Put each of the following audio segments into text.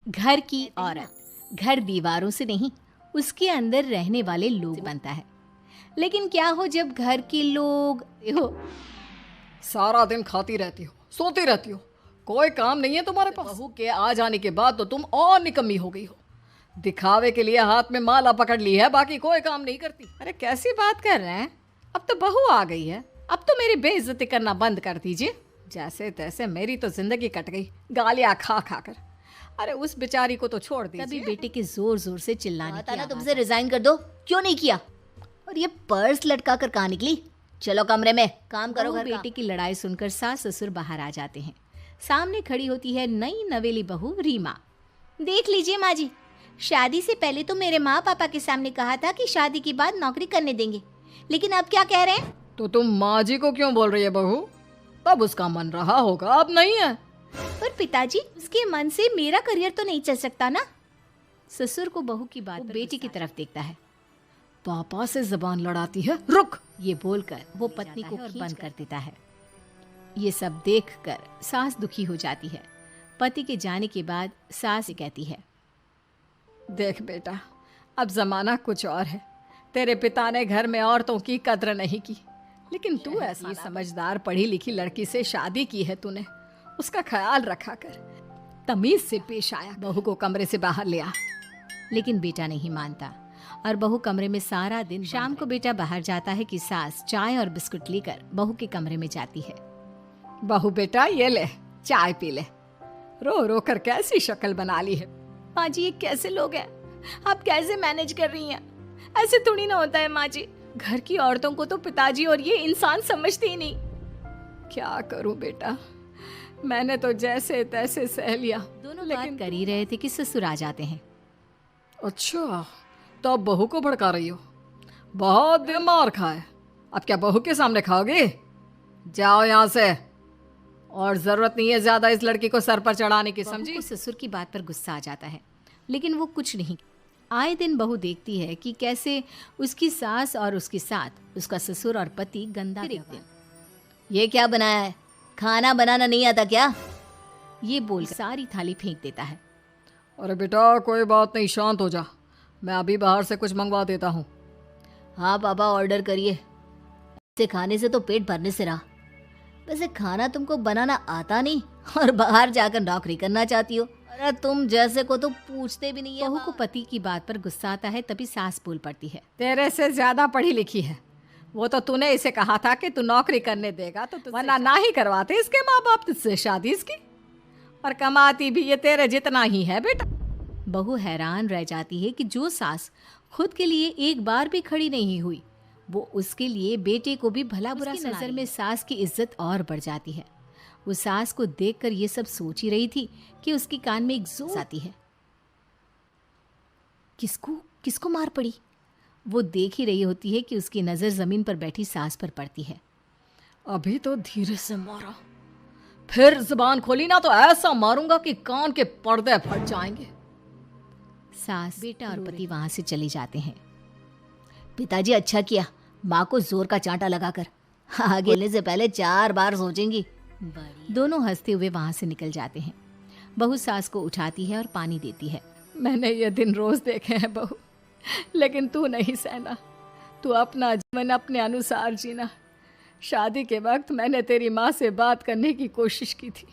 घर की औरत घर दीवारों से नहीं, उसके अंदर रहने वाले लोग बनता है। लेकिन क्या हो जब घर के लोग हो सारा दिन खाती रहती हो, सोती रहती हो, कोई काम नहीं है तुम्हारे पास। बहू के आ जाने के बाद तो तुम और निकम्मी हो गई हो। दिखावे के लिए हाथ में माला पकड़ ली है, बाकी कोई काम नहीं करती। अरे कैसी बात कर रहे हैं? अब तो बहू आ गई है, अब तो मेरी बेइज्जती करना बंद कर दीजिए। जैसे तैसे मेरी तो जिंदगी कट गई, गालियां खा खा कर। अरे उस बेचारी को तो छोड़ दीजिए। तभी बेटे के जोर जोर से चिल्लाने की ना आवाज तुमसे रिजाइन कर दो, क्यों नहीं किया? और ये पर्स लटका कर कहाँ निकली? चलो कमरे में काम करो बहू घर का। बेटे की लड़ाई सुनकर सास ससुर बाहर आ जाते हैं। सामने खड़ी होती है नई नवेली बहू रीमा। देख लीजिए माँ जी, शादी से पहले तो मेरे माँ पापा के सामने कहा था कि शादी के बाद नौकरी करने देंगे, लेकिन अब क्या कह रहे हैं? तो तुम माँ जी को क्यों बोल रही है बहू? तब उसका मन रहा होगा, अब नहीं है। पर पिताजी, उसके मन से मेरा करियर तो नहीं चल सकता ना। ससुर को बहू की बात बेटी की तरफ देखता है। पापा से जबान लड़ाती है, रुक। ये बोलकर वो पत्नी को बंद कर देता है। ये सब देखकर सास दुखी हो जाती है। पति के जाने के बाद सास कहती है, देख बेटा, अब जमाना कुछ और है। तेरे पिता ने घर में औरतों की कद्र नहीं की, लेकिन तू ऐसी समझदार पढ़ी लिखी लड़की से शादी की है। तूने उसका ख्याल रखा कर, तमीज से पेश आया। बहू को कमरे से बाहर ले आ। लेकिन बेटा नहीं मानता और बहू कमरे में सारा दिन। शाम को बेटा बाहर जाता है कि सास चाय और बिस्कुट लेकर बहू के कमरे में जाती है। बहू बेटा ये ले, चाय पी ले। रो रो कर कैसी शक्ल बना ली है। माँ जी, ये कैसे लोग हैं? आप कैसे मैनेज कर रही हैं? ऐसे थोड़ी ना होता है माँ जी। घर की औरतों को तो पिताजी और ये इंसान समझते ही नहीं। क्या करूं बेटा, मैंने तो जैसे तैसे सह लिया। दोनों बात कर ही रहे थे कि ससुर आ जाते हैं। अच्छा, तो अब बहू को भड़का रही हो? बहुत दिन मार खाए, अब क्या बहू के सामने खाओगे? जाओ यहाँ से, और जरूरत नहीं है ज्यादा इस लड़की को सर पर चढ़ाने की, समझी? बहू को ससुर की बात पर गुस्सा आ जाता है, लेकिन वो कुछ नहीं। आए दिन बहू देखती है कि कैसे उसकी सास और उसके साथ उसका ससुर और पति गंदा व्यवहार। ये क्या बनाया है? खाना बनाना नहीं आता क्या? ये बोल सारी थाली फेंक देता है। अरे बेटा कोई बात नहीं, शांत हो जा, मैं अभी बाहर से कुछ मंगवा देता हूँ। हाँ पापा, ऑर्डर करिए। ऐसे खाने से तो पेट भरने से रहा। वैसे खाना तुमको बनाना आता नहीं और बाहर जाकर नौकरी करना चाहती हो। अरे तुम जैसे को तो पूछते भी नहीं है। बहू को पति की बात पर गुस्सा आता है, तभी सास बोल पड़ती है, तेरे से ज्यादा पढ़ी लिखी है वो, तो तूने इसे कहा था कि तू नौकरी करने देगा, तो वरना ना ही करवाते इसके माँ बाप तुझसे शादी इसकी, और कमाती भी ये तेरे जितना ही है बेटा। बहू हैरान रह जाती है कि जो सास खुद के लिए एक बार भी खड़ी नहीं हुई, वो उसके लिए बेटे को भी भला बुरा सुना रही है। नजर में सास की इज्जत और बढ़ जाती है। वो सास को देखकर ये सब सोच ही रही थी कि उसके कान में एक जोर आती है। किसको किसको मार पड़ी? वो देख ही रही होती है कि उसकी नजर जमीन पर बैठी सास पर पड़ती है। अभी तो धीरे से मारा, फिर जुबान खोली ना तो ऐसा मारूंगा कि कान के पर्दे फट जाएंगे। सास, बेटा और पति वहां से चले जाते हैं। पिताजी अच्छा किया माँ को जोर का चांटा लगाकर, आगे बोलने से पहले 4 बार सोचेंगी। दोनों हंसते हुए वहां से निकल जाते हैं। बहू सास को उठाती है और पानी देती है। मैंने ये दिन रोज देखे हैं बहू, लेकिन तू नहीं सहना। तू अपना जीवन अपने अनुसार जीना। शादी के वक्त मैंने तेरी माँ से बात करने की कोशिश की थी,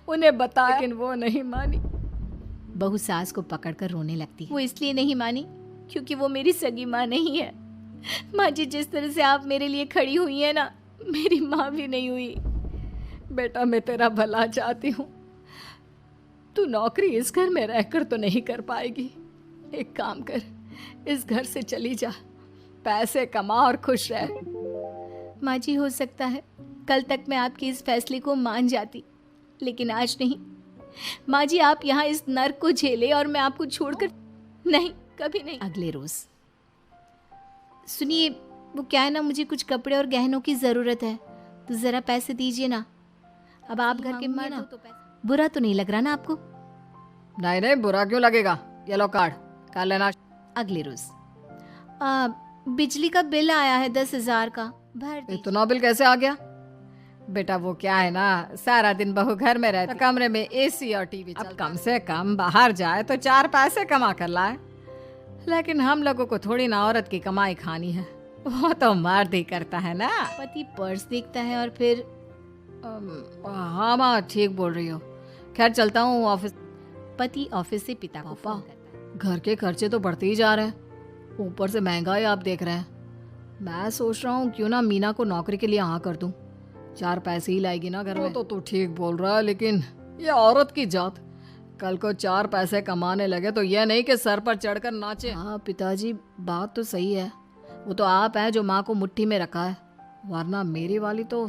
उन्हें बताया, लेकिन वो नहीं मानी। बहू सास को पकड़कर रोने लगती है। वो इसलिए नहीं मानी क्योंकि वो मेरी सगी माँ नहीं है। माँ जी, जिस तरह से आप मेरे लिए खड़ी हुई है ना, मेरी माँ भी नहीं हुई। बेटा मैं तेरा भला चाहती हूँ, तू नौकरी इस घर में रहकर तो नहीं कर पाएगी। एक काम कर, इस घर से चली जा, पैसे कमा और खुश रह। माँ जी, हो सकता है कल तक मैं आपके इस फैसले को मान जाती, लेकिन आज नहीं। माँ जी, आप यहाँ इस नर्क को झेले और मैं आपको छोड़कर नहीं, कभी नहीं। अगले रोज, सुनिए, वो क्या है ना, मुझे कुछ कपड़े और गहनों की जरूरत है, तो जरा पैसे दीजिए ना। अब आप घर के मर्द हो तो बुरा तो नहीं लग रहा ना आपको? नहीं नहीं, बुरा क्यों लगेगा, ये लो कार्ड, कर लेना। अगले रोज, बिजली का बिल आया है 10,000 का, भर दीजिए। इतना बिल कैसे आ गया? बेटा वो क्या है ना, सारा दिन बहू घर में रहती, कमरे में एसी और टीवी चलता। अब कम से कम बाहर जाए तो 4 पैसे कमा कर लाए। लेकिन हम लोगों को थोड़ी ना औरत की कमाई खानी है, वो तो मर्द ही करता है ना। पति पर्स देखता है और फिर हाँ माँ ठीक बोल रही हो, खैर चलता हूँ ऑफिस। पति ऑफिस से पिता को पापा, फोन करता है। घर के खर्चे तो बढ़ते ही जा रहे हैं, ऊपर से महंगाई आप देख रहे हैं। मैं सोच रहा हूँ क्यों ना मीना को नौकरी के लिए हाँ कर दूँ, 4 पैसे ही लाएगी ना घर में। तो तू ठीक बोल रहा है, लेकिन ये औरत की जात, कल को 4 पैसे कमाने लगे तो यह नहीं कि सर पर चढ़कर नाचे। हाँ पिताजी बात तो सही है, वो तो आप हैं जो माँ को मुट्ठी में रखा है, वरना मेरी वाली तो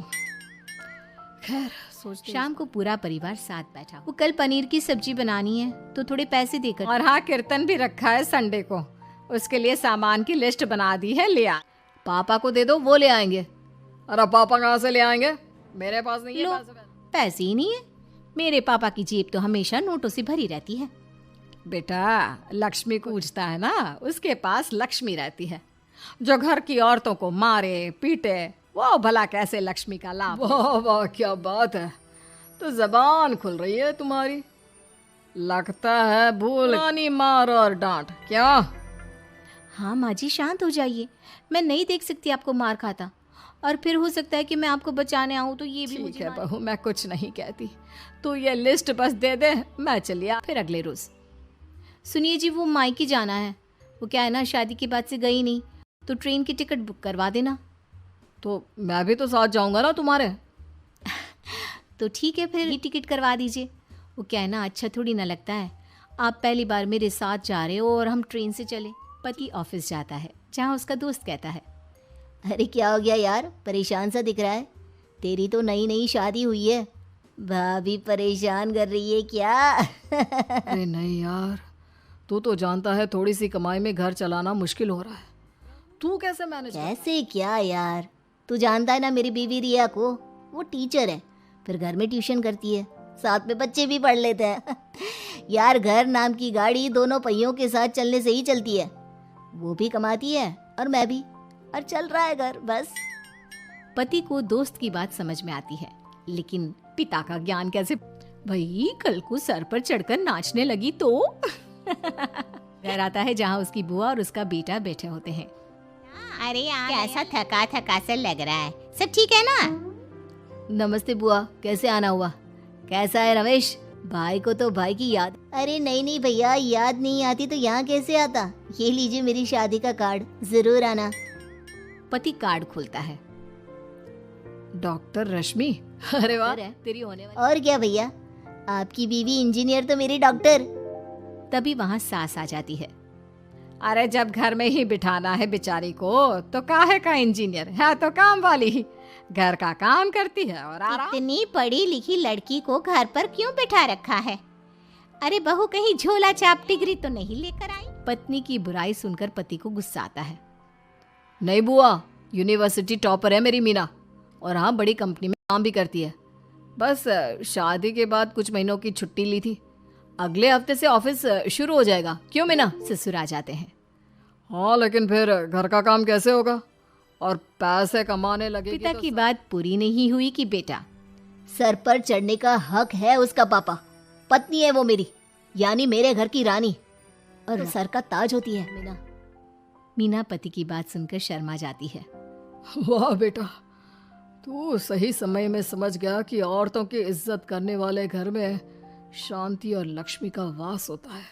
खैर सोचते। शाम को पूरा परिवार साथ बैठा। वो कल पनीर की सब्जी बनानी है तो थोड़े पैसे देकर। और हाँ कीर्तन भी रखा है संडे को, उसके लिए सामान की लिस्ट बना दी है, ले आ। पापा को दे दो, वो ले आएंगे। अरे पापा कहाँ से ले आएंगे, मेरे पास नहीं है लो, पैसे। पैसे ही नहीं है। मेरे पापा की जेब तो हमेशा नोटों से भरी रहती है। बेटा लक्ष्मी पूछता है ना, उसके पास लक्ष्मी रहती है। जो घर की औरतों को मारे पीटे, वो भला कैसे लक्ष्मी का लाभ। वाह वाह क्या बात है, तो जबान खुल रही है तुम्हारी। लगता है भूल पुरानी मार और डांट। क्या? हाँ माँ जी शांत हो जाइए, मैं नहीं देख सकती आपको मार खाता, और फिर हो सकता है कि मैं आपको बचाने आऊँ तो ये भी ठीक मुझे है मारे। बहू, मैं कुछ नहीं कहती, तू ये लिस्ट बस दे दे, मैं चलिए। फिर अगले रोज, सुनिए जी वो मायके जाना है, वो क्या है ना शादी के बाद से गई नहीं, तो ट्रेन की टिकट बुक करवा देना। तो मैं भी तो साथ जाऊंगा ना तुम्हारे। तो ठीक है फिर ही टिकट करवा दीजिए। वो क्या है ना अच्छा थोड़ी ना लगता है, आप पहली बार मेरे साथ जा रहे हो और हम ट्रेन से चले। पति ऑफिस जाता है जहाँ उसका दोस्त कहता है, अरे क्या हो गया यार, परेशान सा दिख रहा है। तेरी तो नई नई शादी हुई है, भाभी परेशान कर रही है क्या? अरे नहीं यार, तू तो जानता है थोड़ी सी कमाई में घर चलाना मुश्किल हो रहा है, तू कैसे मैनेज? कैसे क्या यार, तू जानता है ना मेरी बीवी रिया को, वो टीचर है, फिर घर में ट्यूशन करती है, साथ में बच्चे भी पढ़ लेते हैं। यार घर नाम की गाड़ी दोनों पहियों के साथ चलने से ही चलती है, वो भी कमाती है और मैं भी, और चल रहा है घर बस। पति को दोस्त की बात समझ में आती है, लेकिन पिता का ज्ञान कैसे। भाई कल को सर पर चढ़कर नाचने लगी तो। घर आता है जहाँ उसकी बुआ और उसका बेटा बैठे होते हैं। अरे यार कैसा थका थका सा लग रहा है, सब ठीक है ना? नमस्ते बुआ, कैसे आना हुआ? कैसा है रमेश? भाई को तो भाई की याद। अरे नहीं नहीं भैया, याद नहीं आती तो यहाँ कैसे आता। ये लीजिए मेरी शादी का कार्ड, जरूर आना। पति कार्ड खोलता है। डॉक्टर रश्मि, अरे वाह, तेरी होने वाली। और क्या भैया, आपकी बीवी इंजीनियर तो मेरी डॉक्टर। तभी वहाँ सास आ जाती है। अरे जब घर में ही बिठाना है बेचारी को तो काहे का इंजीनियर है, तो काम वाली ही, घर का काम करती है और आराम। इतनी पढ़ी लिखी लड़की को घर पर क्यों बिठा रखा है? अरे बहू कहीं झोला छाप डिग्री तो नहीं लेकर आई? पत्नी की बुराई सुनकर पति को गुस्सा आता है। नहीं बुआ, यूनिवर्सिटी टॉपर है मेरी मीना, और हाँ बड़ी कंपनी में काम भी करती है। बस शादी के बाद कुछ महीनों की छुट्टी ली थी, अगले हफ्ते से ऑफिस शुरू हो जाएगा। क्यों मीना? ससुर आ जाते हैं। हाँ लेकिन फिर घर का काम कैसे होगा, और पैसे कमाने लगेगी पिता तो की बात पूरी नहीं हुई कि बेटा, सर पर चढ़ने का हक है उसका पापा, पत्नी है वो मेरी, यानी मेरे घर की रानी, और सर का ताज होती है मीना। मीना पति की बात सुनकर शर्मा जाती है। वाह बेटा, तू सही समय में समझ गया कि औरतों की इज्जत करने वाले घर में शांति और लक्ष्मी का वास होता है।